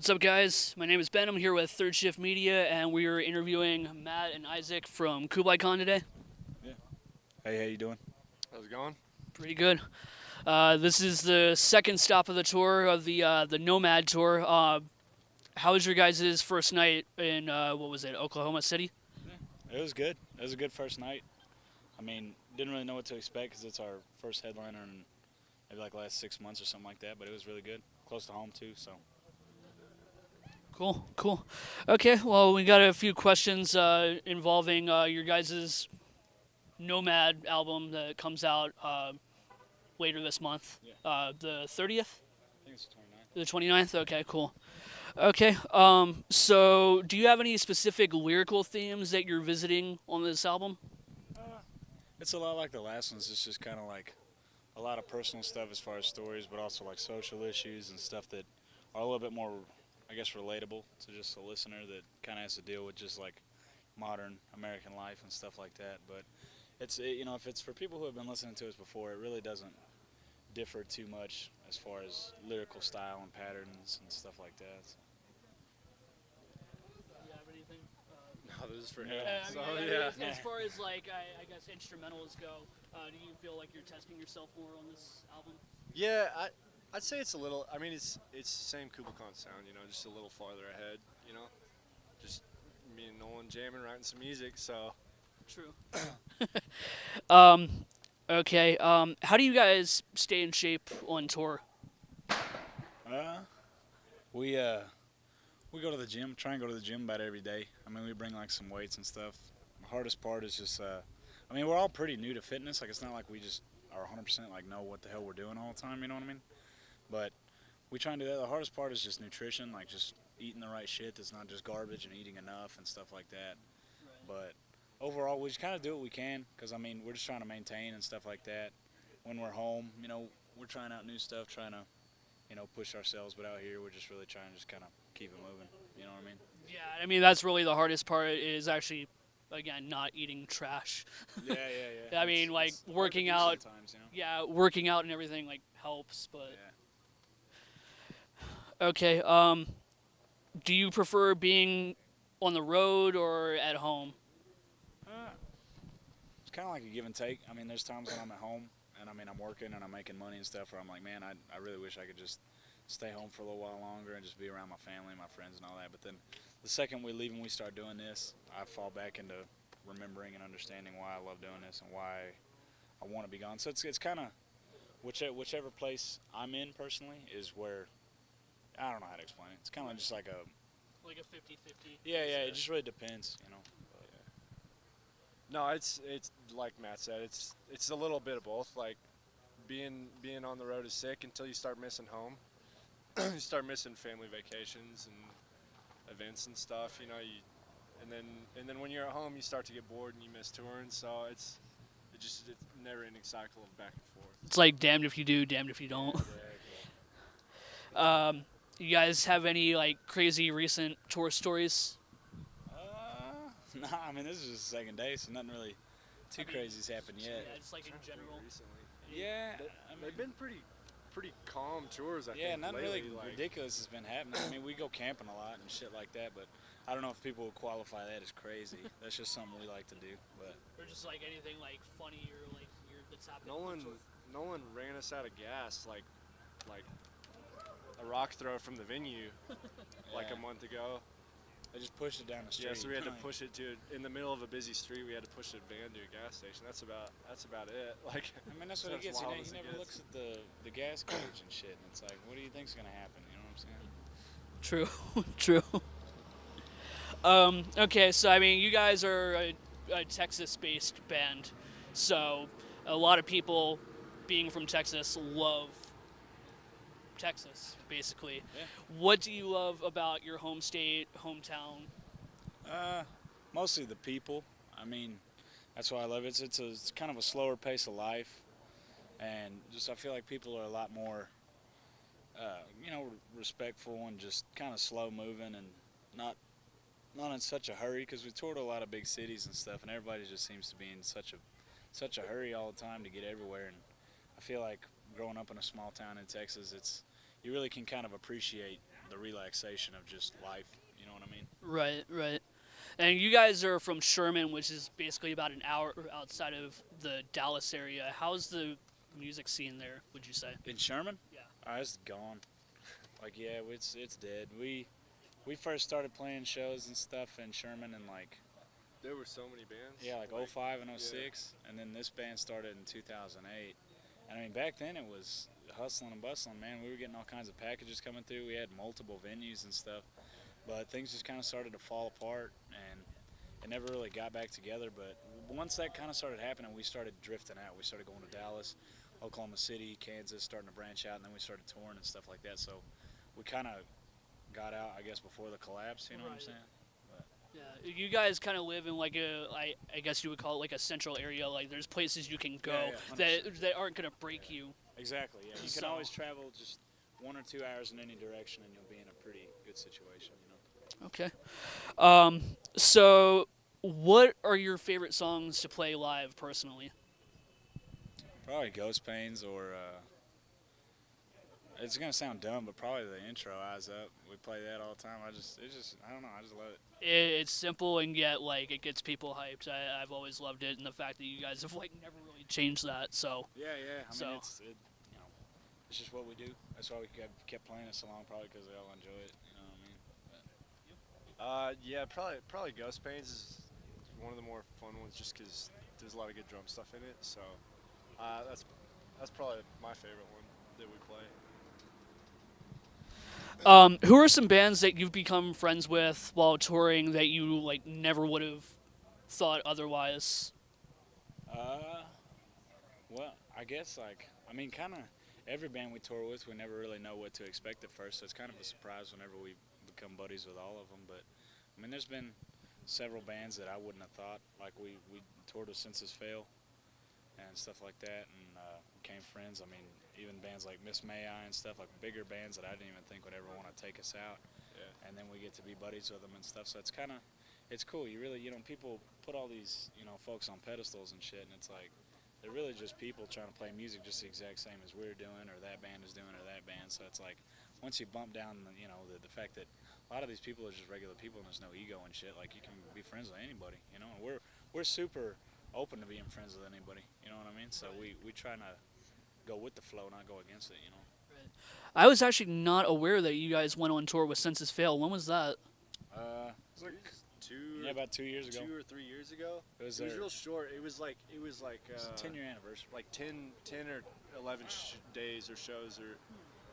What's up, guys? My name is Ben. I'm here with Third Shift Media, and we are interviewing Matt and Isaac from Kublai Khan today. Yeah. Hey, how you doing? How's it going? Pretty good. This is the second stop of the tour of the Nomad tour. How was your guys' first night in what was it, Oklahoma City? It was good. It was a good first night. I mean, didn't really know what to expect because it's our first headliner in maybe like the last 6 months or something like that. But it was really good. Close to home too. So Cool. Okay, well, we got a few questions involving your guys' Nomad album that comes out later this month, yeah, the 30th, I think it's the 29th. the 29th. Okay, cool. Okay, so do you have any specific lyrical themes that you're visiting on this album? It's a lot like the last ones. It's just kind of like a lot of personal stuff as far as stories, but also like social issues and stuff that are a little bit more, I guess, relatable to just a listener that kind of has to deal with just like modern American life and stuff like that. But if it's for people who have been listening to us before, it really doesn't differ too much as far as lyrical style and patterns and stuff like that. Do you have anything? No, this is for him. Yeah. So yeah. As far as like I guess instrumentals go, do you feel like you're testing yourself more on this album? Yeah, I'd say it's a little. I mean, it's the same Kublai Khan sound, just a little farther ahead. Just me and Nolan jamming, writing some music. So True. um, okay. How do you guys stay in shape on tour? Uh, we go to the gym. Try and go to the gym about every day. I mean, we bring like some weights and stuff. The hardest part is just, I mean, we're all pretty new to fitness. Like, it's not like we just are 100% like know what the hell we're doing all the time. You know what I mean? But we try and do that. The hardest part is just nutrition, like just eating the right shit that's not just garbage and eating enough and stuff like that. But overall, we just kind of do what we can because, I mean, we're just trying to maintain and stuff like that. When we're home, we're trying out new stuff, trying to, push ourselves. But out here, we're just really trying to just kind of keep it moving. You know what I mean? Yeah, I mean that's really the hardest part is actually, again, not eating trash. Yeah. I mean, like it's hard to working do out. sometimes, Yeah, working out and everything like helps, but Yeah. okay. Do you prefer being on the road or at home? It's kind of like a give and take. I mean, there's times when I'm at home and I mean I'm working and I'm making money and stuff where I'm like, man, I really wish I could just stay home for a little while longer and just be around my family, my friends, and all that. But then the second we leave and we start doing this, I fall back into remembering and understanding why I love doing this and why I want to be gone. So it's kind of whichever place I'm in personally is where I don't know how to explain it. It's kind of just like a Like a 50-50. yeah. It just really depends. no, it's like Matt said. It's a little bit of both. Like being on the road is sick until you start missing home. You start missing family vacations and events and stuff. And then when you're at home, you start to get bored and you miss touring. So it's a never-ending cycle of back and forth. It's like damned if you do, damned if you don't. You guys have any like crazy recent tour stories? Nah, I mean, this is just the second day, so nothing really too crazy's happened yet. Yeah, just like in general. Recently. Yeah, They've been pretty calm tours. I yeah, think nothing lately, really like, ridiculous has been happening. I mean, we go camping a lot and shit like that, but I don't know if people would qualify that as crazy. That's just something we like to do. But Or just like anything like funny or like weird that's happened. Nolan ran us out of gas like a rock throw from the venue like Yeah. a month ago. they just pushed it down the street. Yeah, so we had to push it in the middle of a busy street. We had to push a van to a gas station. That's about it. Like, I mean, that's what he as gets. wild He as it never gets. looks at the gas gauge and shit. And it's like, what do you think's gonna happen? You know what I'm saying? True. Okay, so I mean, you guys are a Texas-based band, so a lot of people, being from Texas, love Texas, basically. Yeah. What do you love about your home state, hometown? Mostly the people. I mean, that's why I love it. It's kind of a slower pace of life, and just I feel like people are a lot more, respectful and just kind of slow moving and not in such a hurry. Because we toured a lot of big cities and stuff, and everybody just seems to be in such a hurry all the time to get everywhere. And I feel like growing up in a small town in Texas, you really can kind of appreciate the relaxation of just life. You know what I mean? Right, right. And you guys are from Sherman, which is basically about an hour outside of the Dallas area. How's the music scene there, would you say? In Sherman, Yeah. it's gone. Like yeah, it's dead. We first started playing shows and stuff in Sherman in like There were so many bands. yeah like '05 and '06, and then this band started in 2008. And I mean back then it was hustling and bustling, man. We were getting all kinds of packages coming through. We had multiple venues and stuff, but things just kind of started to fall apart, and it never really got back together. But once that kind of started happening, we started drifting out. We started going to Dallas, Oklahoma City, Kansas, starting to branch out, and then we started touring and stuff like that. So we kind of got out, I guess, before the collapse. You know what I'm Right. saying? Yeah, you guys kind of live in like I guess you would call it like a central area. Like there's places you can go Yeah, that aren't gonna break you. Exactly. Yeah, you can So- always travel just 1 or 2 hours in any direction, and you'll be in a pretty good situation. You know. Okay. So what are your favorite songs to play live personally? Probably Ghost Pains or it's gonna sound dumb, but probably the intro, Eyes Up. We play that all the time. I don't know. I just love it. It's simple and yet like it gets people hyped. I've always loved it, and the fact that you guys have like never really changed that. So Yeah. I So- mean, you know, it's just what we do. That's why we kept playing it so long, probably because they all enjoy it. You know what I mean? Yeah, probably Ghost Pains is one of the more fun ones, just because there's a lot of good drum stuff in it. So that's probably my favorite one that we play. who are some bands that you've become friends with while touring that you like never would have thought otherwise? Well, I guess I mean, kind of every band we tour with, we never really know what to expect at first. So it's kind of a surprise whenever we become buddies with all of them. But I mean, there's been several bands that I wouldn't have thought. Like we toured with Senses Fail and stuff like that, and became friends. I mean, even bands like Miss May I and stuff, like bigger bands that I didn't even think would ever want to take us out. Yeah. And then we get to be buddies with them and stuff. So it's it's cool. You really, people put all these, folks on pedestals and shit, and it's like they're really just people trying to play music just the exact same as we're doing, or that band is doing, or that band. So it's like once you bump down, the fact that a lot of these people are just regular people and there's no ego and shit. Like you can be friends with anybody, And we're super open to being friends with anybody. You know what I mean? So we try to go with the flow, not go against it. I was actually not aware that you guys went on tour with Senses Fail. When was that? It's like Two about 2 years ago. 2 or 3 years ago. It was real short. It was like It's a 10-year anniversary. like 10 or 11 days or shows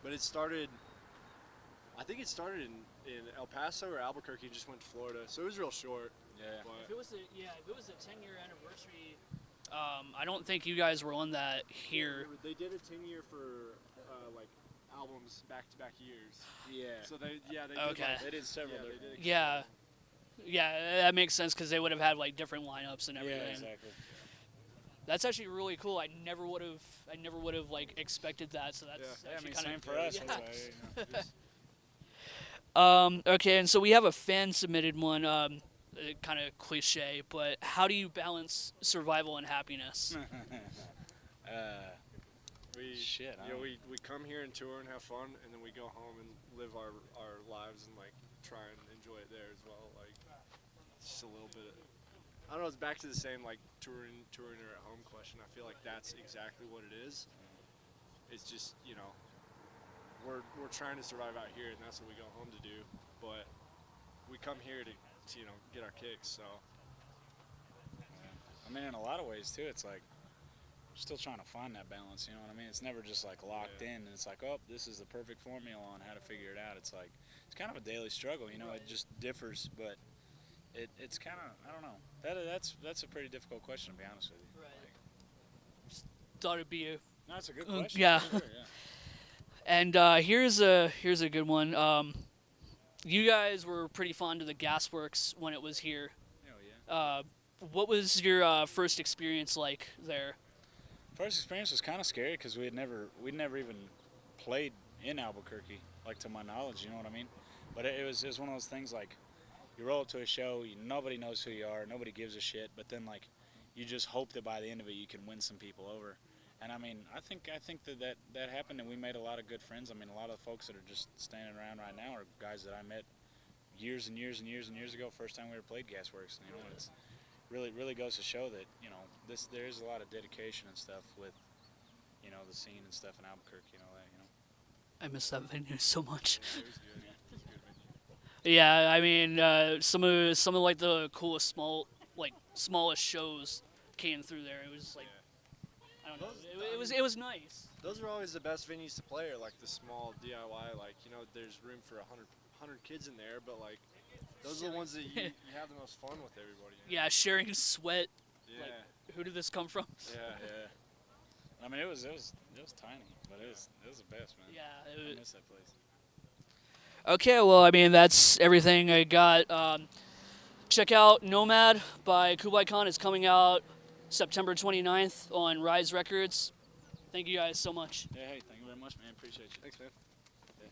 but it started. I think it started in El Paso or Albuquerque and just went to Florida. So it was real short. Yeah. If it was a 10-year anniversary, I don't think you guys were on that here. They did a 10-year for like albums back-to-back years. Yeah. So they Okay. They did several. Yeah, different. they did. Yeah, that makes sense because they would have had like different lineups and everything. Yeah, exactly. That's actually really cool. I never would have like expected that. So that's Yeah, I actually mean, kind same of for us. Yeah. It's like, Okay, and so we have a fan submitted one, kind of cliche, but how do you balance survival and happiness? Shit, I don't- we come here and tour and have fun, and then we go home and live our lives and like try and enjoy it there as well. Like it's just a little bit. I don't know. It's back to the same like touring or at home question. I feel like that's exactly what it is. It's just we're trying to survive out here, and that's what we go home to do. But we come here to get our kicks. So I mean, in a lot of ways too, it's like we're still trying to find that balance. You know what I mean? It's never just like locked in, and it's like, oh, this is the perfect formula on how to figure it out. It's like it's kind of a daily struggle. It just differs, but it's kind of I don't know. That's a pretty difficult question, to be honest with you. Right. Like, Thought it'd be a no, it's a good question. yeah. For sure, yeah. And here's a good one. You guys were pretty fond of the Gasworks when it was here. Hell yeah. What was your first experience like there? First experience was kind of scary because we'd never even played in Albuquerque, like to my knowledge. You know what I mean? But it was one of those things like you roll up to a show, nobody knows who you are, nobody gives a shit. But then like you just hope that by the end of it you can win some people over. And I mean, I think that happened, and we made a lot of good friends. I mean, a lot of the folks that are just standing around right now are guys that I met years and years and years and years ago. First time we ever played Gasworks. You know, it's really goes to show that there is a lot of dedication and stuff with the scene and stuff in Albuquerque. I miss that venue so much. It was good. Yeah. It was a good venue. Yeah, I mean, some of like the coolest smallest shows came through there. It was like I don't know. It was nice. Those are always the best venues to play, are like the small DIY. Like, there's room for 100 kids in there, but like those are the ones that you have the most fun with everybody. Yeah, sharing sweat. Yeah. Like, who did this come from? Yeah. I mean, it was tiny, but it was the best, man. Yeah. I miss that place. Okay, well, I mean, that's everything I got. Check out Nomad by Kublai Khan. It's coming out September 29th on Rise Records. Thank you guys so much. Yeah, hey, thank you very much, man. Appreciate you. Thanks, man. Yeah.